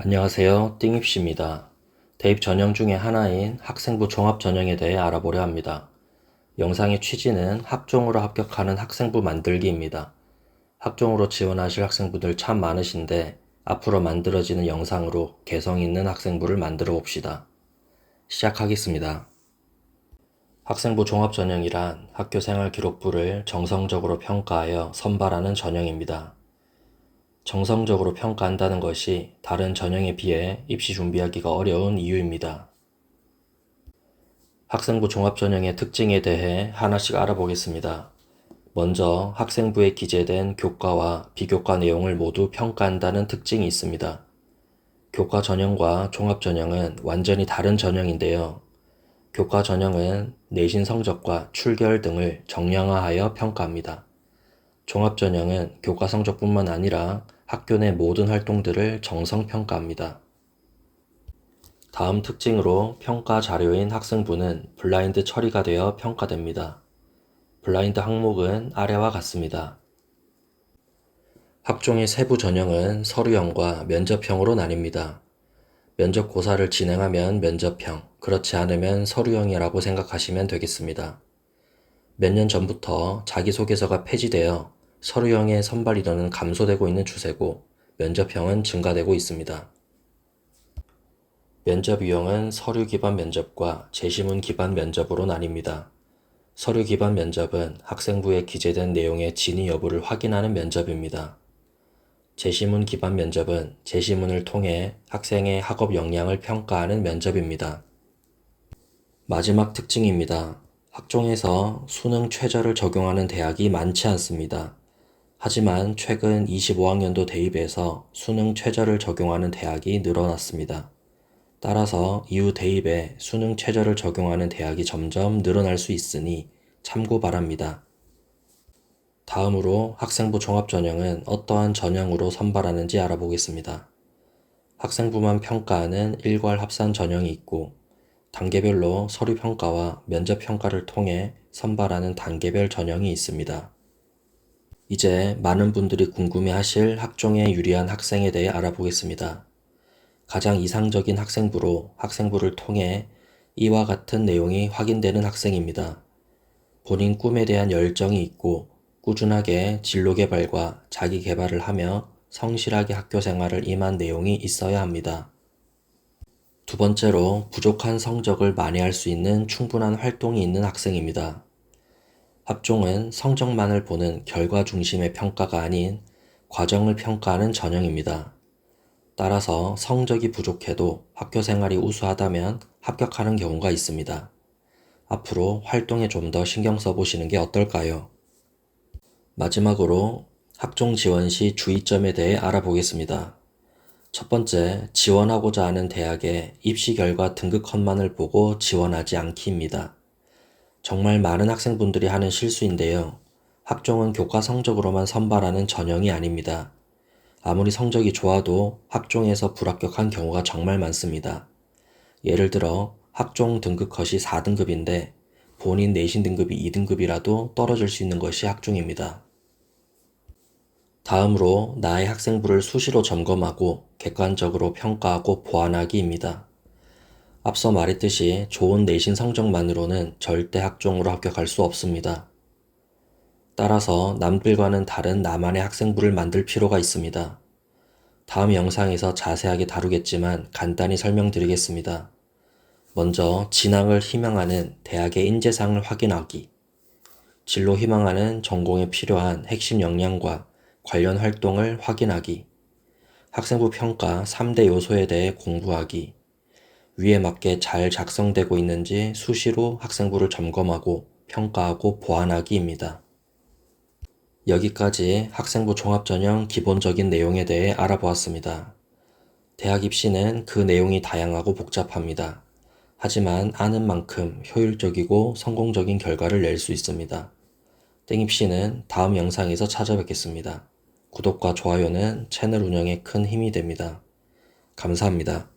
안녕하세요. 띵입시입니다. 대입 전형 중에 하나인 학생부 종합 전형에 대해 알아보려 합니다. 영상의 취지는 학종으로 합격하는 학생부 만들기입니다. 학종으로 지원하실 학생분들 참 많으신데 앞으로 만들어지는 영상으로 개성 있는 학생부를 만들어 봅시다. 시작하겠습니다. 학생부 종합 전형이란 학교생활 기록부를 정성적으로 평가하여 선발하는 전형입니다. 정성적으로 평가한다는 것이 다른 전형에 비해 입시 준비하기가 어려운 이유입니다. 학생부 종합전형의 특징에 대해 하나씩 알아보겠습니다. 먼저 학생부에 기재된 교과와 비교과 내용을 모두 평가한다는 특징이 있습니다. 교과 전형과 종합 전형은 완전히 다른 전형인데요. 교과 전형은 내신 성적과 출결 등을 정량화하여 평가합니다. 종합 전형은 교과 성적뿐만 아니라 학교 내 모든 활동들을 정성평가합니다. 다음 특징으로 평가 자료인 학생부는 블라인드 처리가 되어 평가됩니다. 블라인드 항목은 아래와 같습니다. 학종의 세부 전형은 서류형과 면접형으로 나뉩니다. 면접고사를 진행하면 면접형, 그렇지 않으면 서류형이라고 생각하시면 되겠습니다. 몇 년 전부터 자기소개서가 폐지되어 서류형의 선발 인원은 감소되고 있는 추세고 면접형은 증가되고 있습니다. 면접 유형은 서류 기반 면접과 제시문 기반 면접으로 나뉩니다. 서류 기반 면접은 학생부에 기재된 내용의 진위 여부를 확인하는 면접입니다. 제시문 기반 면접은 제시문을 통해 학생의 학업 역량을 평가하는 면접입니다. 마지막 특징입니다. 학종에서 수능 최저를 적용하는 대학이 많지 않습니다. 하지만 최근 25학년도 대입에서 수능 최저를 적용하는 대학이 늘어났습니다. 따라서 이후 대입에 수능 최저를 적용하는 대학이 점점 늘어날 수 있으니 참고 바랍니다. 다음으로 학생부 종합전형은 어떠한 전형으로 선발하는지 알아보겠습니다. 학생부만 평가하는 일괄 합산 전형이 있고 단계별로 서류 평가와 면접 평가를 통해 선발하는 단계별 전형이 있습니다. 이제 많은 분들이 궁금해하실 학종에 유리한 학생에 대해 알아보겠습니다. 가장 이상적인 학생부로 학생부를 통해 이와 같은 내용이 확인되는 학생입니다. 본인 꿈에 대한 열정이 있고 꾸준하게 진로 개발과 자기 개발을 하며 성실하게 학교 생활을 임한 내용이 있어야 합니다. 두 번째로 부족한 성적을 만회할 수 있는 충분한 활동이 있는 학생입니다. 학종은 성적만을 보는 결과 중심의 평가가 아닌 과정을 평가하는 전형입니다. 따라서 성적이 부족해도 학교 생활이 우수하다면 합격하는 경우가 있습니다. 앞으로 활동에 좀 더 신경 써보시는 게 어떨까요? 마지막으로 학종 지원 시 주의점에 대해 알아보겠습니다. 첫 번째, 지원하고자 하는 대학의 입시 결과 등급 컷만을 보고 지원하지 않기입니다. 정말 많은 학생분들이 하는 실수인데요. 학종은 교과 성적으로만 선발하는 전형이 아닙니다. 아무리 성적이 좋아도 학종에서 불합격한 경우가 정말 많습니다. 예를 들어 학종 등급 컷이 4등급인데 본인 내신 등급이 2등급이라도 떨어질 수 있는 것이 학종입니다. 다음으로 나의 학생부를 수시로 점검하고 객관적으로 평가하고 보완하기입니다. 앞서 말했듯이 좋은 내신 성적만으로는 절대 학종으로 합격할 수 없습니다. 따라서 남들과는 다른 나만의 학생부를 만들 필요가 있습니다. 다음 영상에서 자세하게 다루겠지만 간단히 설명드리겠습니다. 먼저 진학을 희망하는 대학의 인재상을 확인하기, 진로 희망하는 전공에 필요한 핵심 역량과 관련 활동을 확인하기, 학생부 평가 3대 요소에 대해 공부하기, 위에 맞게 잘 작성되고 있는지 수시로 학생부를 점검하고 평가하고 보완하기입니다. 여기까지 학생부 종합전형 기본적인 내용에 대해 알아보았습니다. 대학 입시는 그 내용이 다양하고 복잡합니다. 하지만 아는 만큼 효율적이고 성공적인 결과를 낼 수 있습니다. 땡입시는 다음 영상에서 찾아뵙겠습니다. 구독과 좋아요는 채널 운영에 큰 힘이 됩니다. 감사합니다.